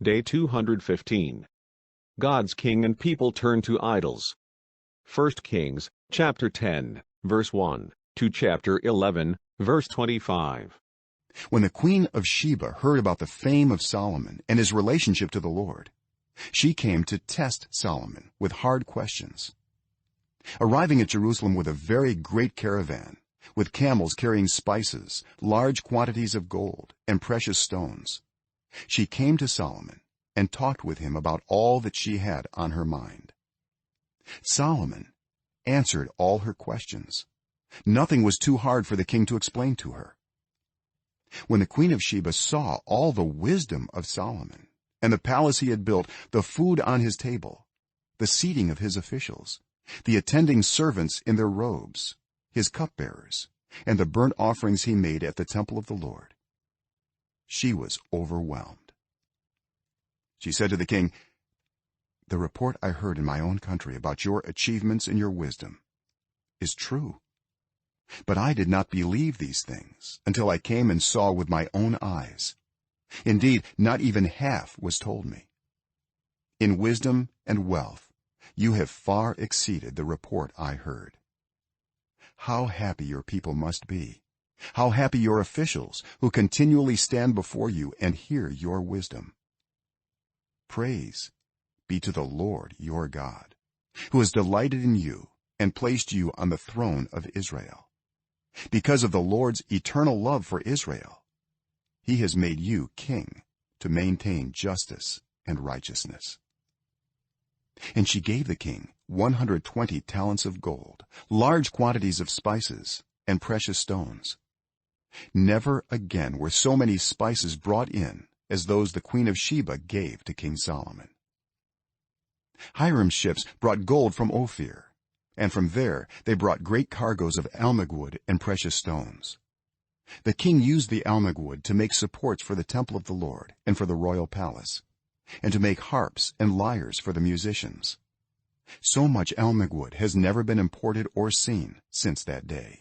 Day 215. God's king and people turn to idols. 1 Kings, chapter 10, verse 1, to chapter 11, verse 25. When the queen of Sheba heard about the fame of Solomon and his relationship to the Lord, she came to test Solomon with hard questions. Arriving at Jerusalem with a very great caravan, with camels carrying spices, large quantities of gold, and precious stones, she came to Solomon and talked with him about all that she had on her mind. Solomon answered all her questions. Nothing was too hard for the king to explain to her. When the queen of Sheba saw all the wisdom of Solomon and the palace he had built, the food on his table, the seating of his officials, the attending servants in their robes, his cupbearers, and the burnt offerings he made at the temple of the Lord, she was overwhelmed. She said to the king, "The report I heard in my own country about your achievements and your wisdom is true, but I did not believe these things until I came and saw with my own eyes. Indeed, not even half was told me. In wisdom and wealth you have far exceeded the report I heard. How happy your people must be, how happy your officials who continually stand before you and hear your wisdom. Praise be to the Lord your God, who has delighted in you and placed you on the throne of Israel. Because of the Lord's eternal love for Israel, he has made you king to maintain justice and righteousness." And she gave the king 120 talents of gold, large quantities of spices, and precious stones. Never again were so many spices brought in as those the queen of Sheba gave to King Solomon. Hiram's ships brought gold from Ophir, and from there they brought great cargoes of almug wood and precious stones. The king used the almug wood to make supports for the temple of the Lord and for the royal palace, and to make harps and lyres for the musicians. So much almug wood has never been imported or seen since that day.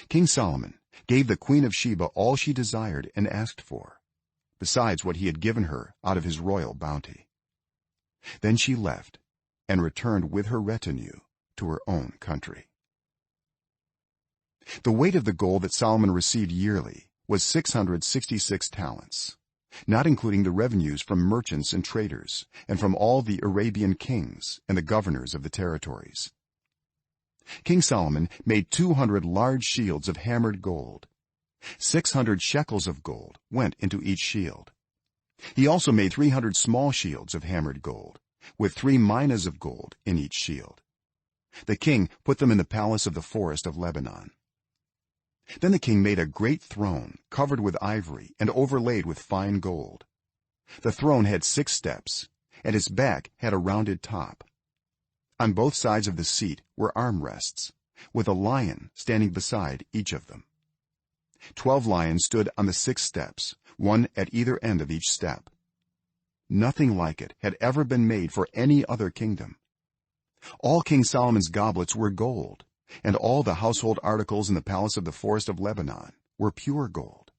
King Solomon gave the queen of Sheba all she desired and asked for, besides what he had given her out of his royal bounty. Then she left and returned with her retinue to her own country. The weight of the gold that Solomon received yearly was 666 talents, not including the revenues from merchants and traders and from all the Arabian kings and the governors of the territories. King Solomon made 200 large shields of hammered gold. 600 shekels of gold went into each shield. He also made 300 small shields of hammered gold, with 3 minas of gold in each shield. The king put them in the palace of the forest of Lebanon. Then the king made a great throne covered with ivory and overlaid with fine gold. The throne had 6 steps, and its back had a rounded top. On both sides of the seat were armrests, with a lion standing beside each of them. 12 lions stood on the 6 steps, one at either end of each step. Nothing like it had ever been made for any other kingdom. All King Solomon's goblets were gold, and all the household articles in the palace of the forest of Lebanon were pure gold.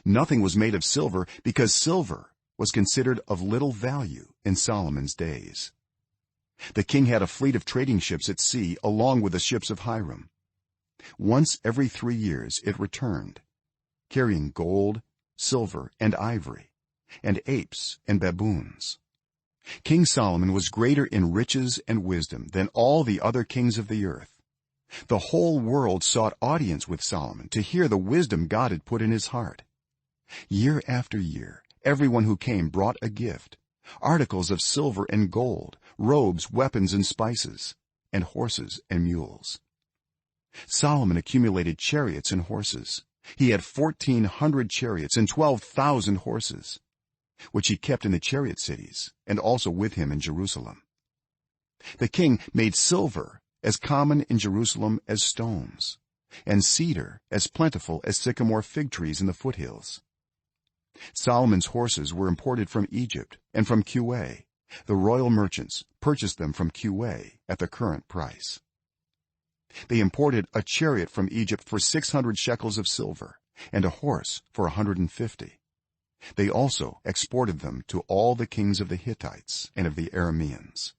Nothing was made of silver, because silver was considered of little value in Solomon's days. The king had a fleet of trading ships at sea along with the ships of Hiram. Once every 3 years it returned, carrying gold, silver, and ivory, and apes and baboons. King Solomon was greater in riches and wisdom than all the other kings of the earth. The whole world sought audience with Solomon to hear the wisdom God had put in his heart. Year after year everyone who came brought a gift, articles of silver and gold, robes, weapons, and spices, and horses and mules. Solomon accumulated chariots and horses. He had 1,400 chariots and 12,000 horses, which he kept in the chariot cities and also with him in Jerusalem. The king made silver as common in Jerusalem as stones, and cedar as plentiful as sycamore fig trees in the foothills. Solomon's horses were imported from Egypt and from Kuwait. The royal merchants purchased them from Kuwait at the current price. They imported a chariot from Egypt for 600 shekels of silver and a horse for 150. they also exported them to all the kings of the Hittites and of the Arameans.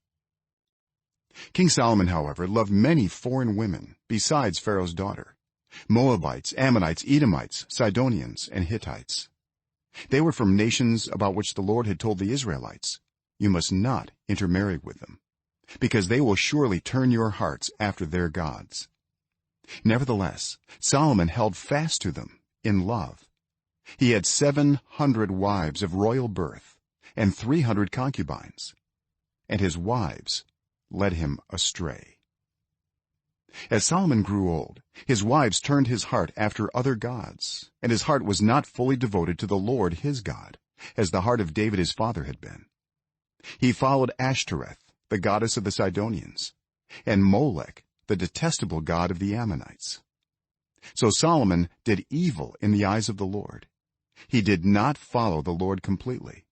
King Solomon, however, loved many foreign women besides Pharaoh's daughter: Moabites, Ammonites, Edomites, Sidonians, and Hittites. They were from nations about which the Lord had told the Israelites, "You must not intermarry with them, because they will surely turn your hearts after their gods." Nevertheless, Solomon held fast to them in love. He had 700 wives of royal birth and 300 concubines, and his wives led him astray. As Solomon grew old, his wives turned his heart after other gods, and his heart was not fully devoted to the Lord his God, as the heart of David his father had been. He followed Ashtoreth, the goddess of the Sidonians, and Molech, the detestable god of the Ammonites. So Solomon did evil in the eyes of the Lord. He did not follow the Lord completely,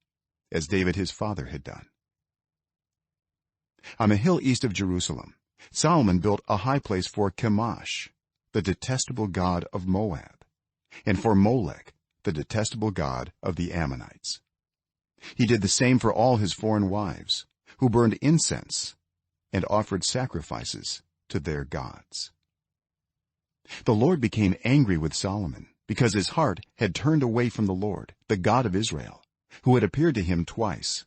as David his father had done. On a hill east of Jerusalem, Solomon built a high place for Chemosh, the detestable god of Moab, and for Molech, the detestable god of the Ammonites. He did the same for all his foreign wives, who burned incense and offered sacrifices to their gods. The Lord became angry with Solomon because his heart had turned away from the Lord, the God of Israel, who had appeared to him twice.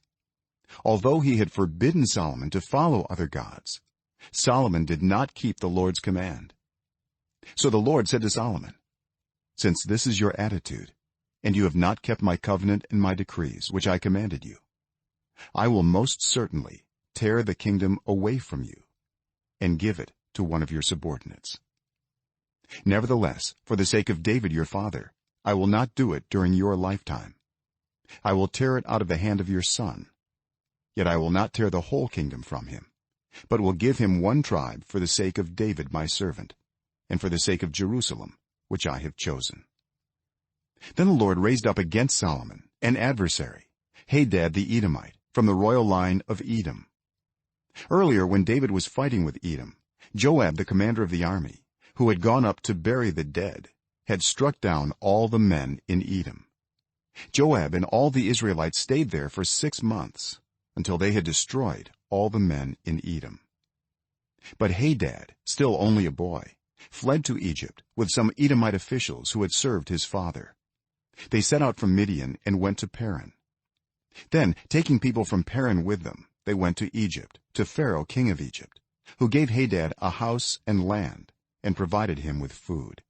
Although he had forbidden Solomon to follow other gods, Solomon did not keep the Lord's command. So the Lord said to Solomon, "Since this is your attitude, and you have not kept my covenant and my decrees which I commanded you, I will most certainly tear the kingdom away from you and give it to one of your subordinates. Nevertheless, for the sake of David your father, I will not do it during your lifetime. I will tear it out of the hand of your son. Yet I will not tear the whole kingdom from him, but will give him one tribe for the sake of David my servant, and for the sake of Jerusalem, which I have chosen." Then the Lord raised up against Solomon an adversary, Hadad the Edomite, from the royal line of Edom. Earlier, when David was fighting with Edom, Joab the commander of the army, who had gone up to bury the dead, had struck down all the men in Edom. Joab and all the Israelites stayed there for 6 months, until they had destroyed all the men in Edom. But Hadad, still only a boy, fled to Egypt with some Edomite officials who had served his father. They set out from Midian and went to Paran. Then, taking people from Paran with them, they went to Egypt, to Pharaoh king of Egypt, who gave Hadad a house and land and provided him with food.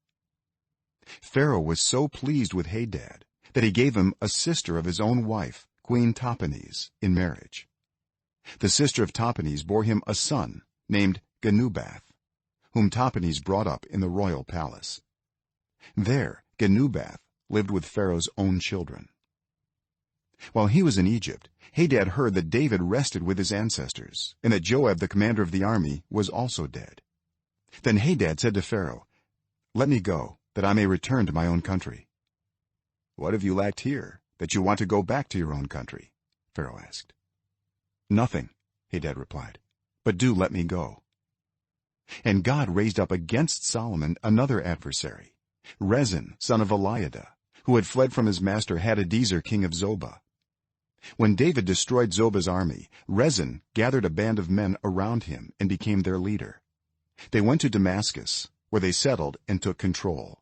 Pharaoh was so pleased with Hadad that he gave him a sister of his own wife, Queen Tahpenes, in marriage. The sister of Tahpenes bore him a son named Genubath, whom Tahpenes brought up in the royal palace. There Genubath lived with Pharaoh's own children. While he was in Egypt, Hadad heard that David rested with his ancestors, and that Joab the commander of the army was also dead. Then Hadad said to Pharaoh, "Let me go, that I may return to my own country." "What have you lacked here, that you want to go back to your own country?" Pharaoh asked. "Nothing," Hadad replied, "but do let me go." And God raised up against Solomon another adversary, Rezin son of Eliada, who had fled from his master Hadadezer king of Zobah. When David destroyed Zobah's army, Rezin gathered a band of men around him and became their leader. They went to Damascus, where they settled and took control.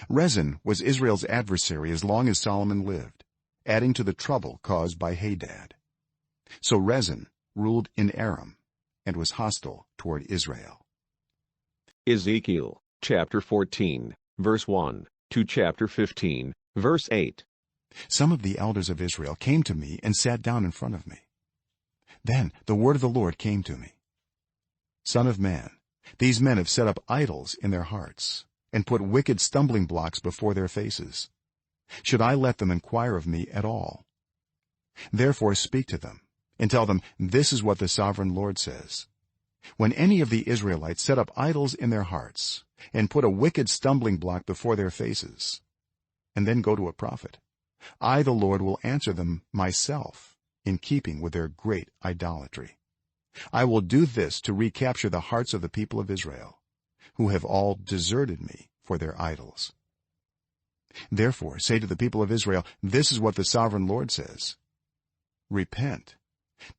Rezin was Israel's adversary as long as Solomon lived, adding to the trouble caused by Hadad. So Rezin ruled in Aram and was hostile toward Israel. Ezekiel chapter 14 verse 1 to chapter 15 verse 8. Some of the elders of Israel came to me and sat down in front of me. Then the word of the Lord came to me: "Son of man, these men have set up idols in their hearts and put wicked stumbling blocks before their faces. Should I let them inquire of me at all? Therefore speak to them and tell them, this is what the sovereign Lord says: when any of the Israelites set up idols in their hearts and put a wicked stumbling block before their faces, and then go to a prophet, I the Lord will answer them myself in keeping with their great idolatry. I will do this to recapture the hearts of the people of Israel, who have all deserted me for their idols." therefore say to the people of Israel, this is what the sovereign Lord says: repent,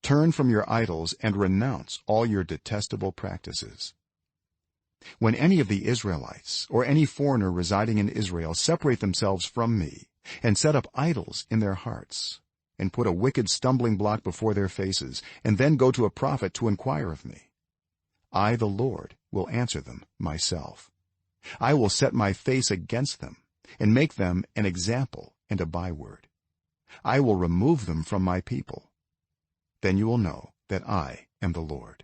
turn from your idols, and renounce all your detestable practices. When any of the Israelites or any foreigner residing in Israel separate themselves from me and set up idols in their hearts and put a wicked stumbling block before their faces and then go to a prophet to inquire of me, I the Lord will answer them myself. I will set my face against them and make them an example and a byword. I will remove them from my people. Then you will know that I am the Lord.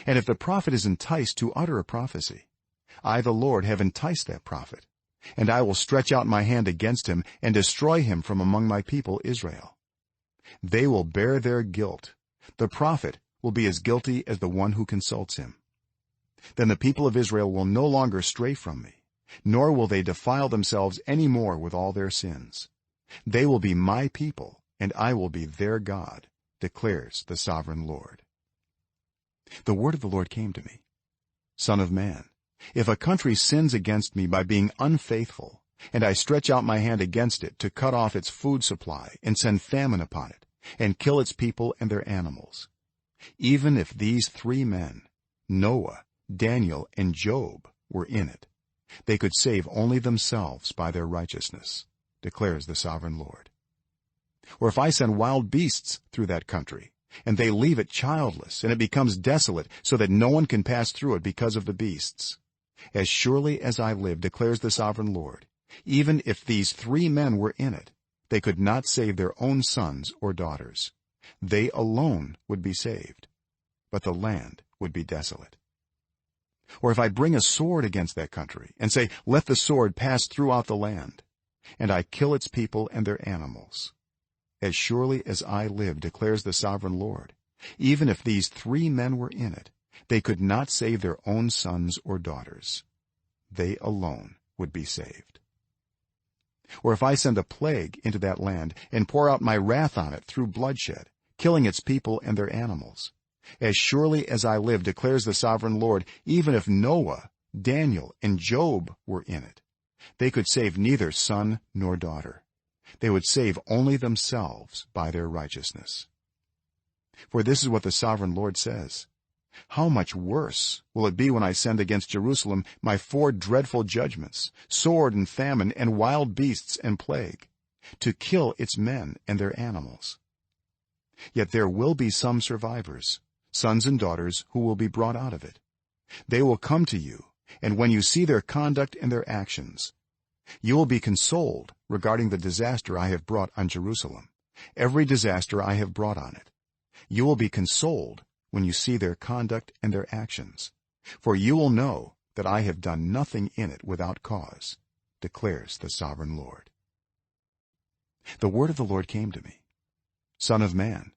And if the prophet is enticed to utter a prophecy, I the Lord have enticed that prophet, and I will stretch out my hand against him and destroy him from among my people Israel. They will bear their guilt. The prophet will be as guilty as the one who consults him. Then the people of Israel will no longer stray from me, nor will they defile themselves any more with all their sins. They will be my people, and I will be their God, declares the sovereign Lord. The word of the Lord came to me: Son of man, if a country sins against me by being unfaithful, and I stretch out my hand against it to cut off its food supply and send famine upon it and kill its people and their animals, even if these 3 men, Noah, Daniel, and Job, were in it, they could save only themselves by their righteousness, declares the sovereign Lord. Or if I send wild beasts through that country, and they leave it childless, and it becomes desolate so that no one can pass through it because of the beasts, as surely as I live, declares the sovereign Lord, even if these 3 men were in it, they could not save their own sons or daughters. They alone would be saved, but the land would be desolate. Or if I bring a sword against that country and say, let the sword pass throughout the land, and I kill its people and their animals, as surely as I live, declares the sovereign Lord, even if these 3 men were in it, they could not save their own sons or daughters. They alone would be saved. Or if I send a plague into that land and pour out my wrath on it through bloodshed, killing its people and their animals, as surely as I live, declares the sovereign Lord, even if Noah, Daniel, and Job were in it, they could save neither son nor daughter. They would save only themselves by their righteousness. For this is what the sovereign Lord says: how much worse will it be when I send against Jerusalem my 4 dreadful judgments, sword and famine and wild beasts and plague, to kill its men and their animals. Yet there will be some survivors, sons and daughters, who will be brought out of it. They will come to you, and when you see their conduct and their actions, you will be consoled regarding the disaster I have brought on Jerusalem, every disaster I have brought on it. You will be consoled when you see their conduct and their actions, for you will know that I have done nothing in it without cause, declares the sovereign Lord. The word of the Lord came to me: Son of man,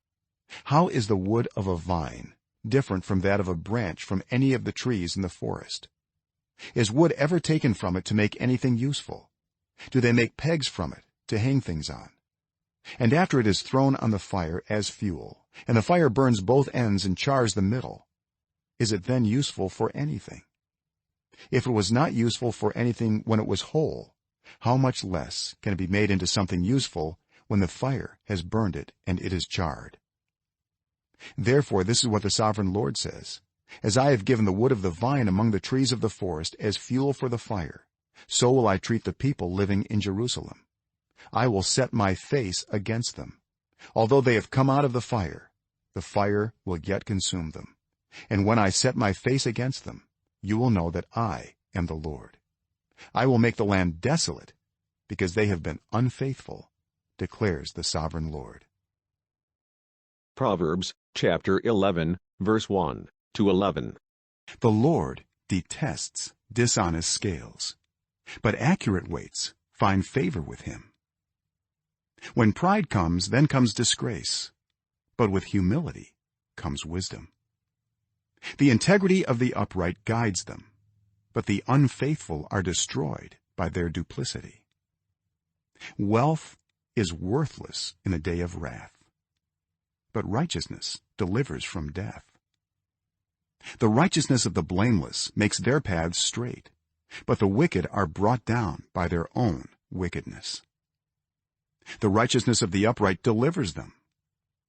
how is the wood of a vine different from that of a branch from any of the trees in the forest? Is wood ever taken from it to make anything useful? Do they make pegs from it to hang things on? And after it is thrown on the fire as fuel, and the fire burns both ends and chars the middle, is it then useful for anything? If it was not useful for anything when it was whole, how much less can it be made into something useful when the fire has burned it and it is charred? Therefore this is what the sovereign Lord says: as I have given the wood of the vine among the trees of the forest as fuel for the fire, so will I treat the people living in Jerusalem. I will set my face against them. Although they have come out of the fire will yet consume them. And when I set my face against them, you will know that I am the Lord. I will make the land desolate because they have been unfaithful, declares the sovereign Lord. Proverbs chapter 11, verse 1 to 11. The Lord detests dishonest scales, but accurate weights find favor with him. When pride comes, then comes disgrace, but with humility comes wisdom. The integrity of the upright guides them, but the unfaithful are destroyed by their duplicity. Wealth is worthless in a day of wrath, but righteousness delivers from death. The righteousness of the blameless makes their paths straight, but the wicked are brought down by their own wickedness. The righteousness of the upright delivers them,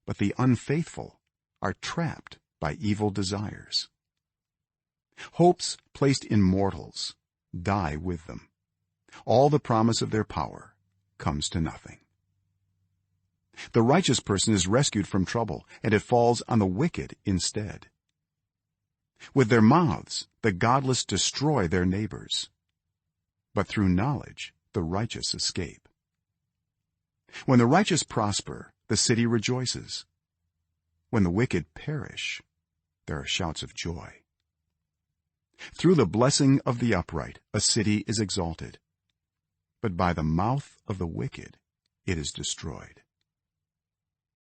but the unfaithful are trapped by evil desires. Hopes placed in mortals die with them. All the promise of their power comes to nothing. The righteous person is rescued from trouble, and it falls on the wicked instead. With their mouths the godless destroy their neighbors, but through knowledge the righteous escape. When the righteous prosper, the city rejoices. When the wicked perish, there are shouts of joy. Through the blessing of the upright a city is exalted, but by the mouth of the wicked it is destroyed.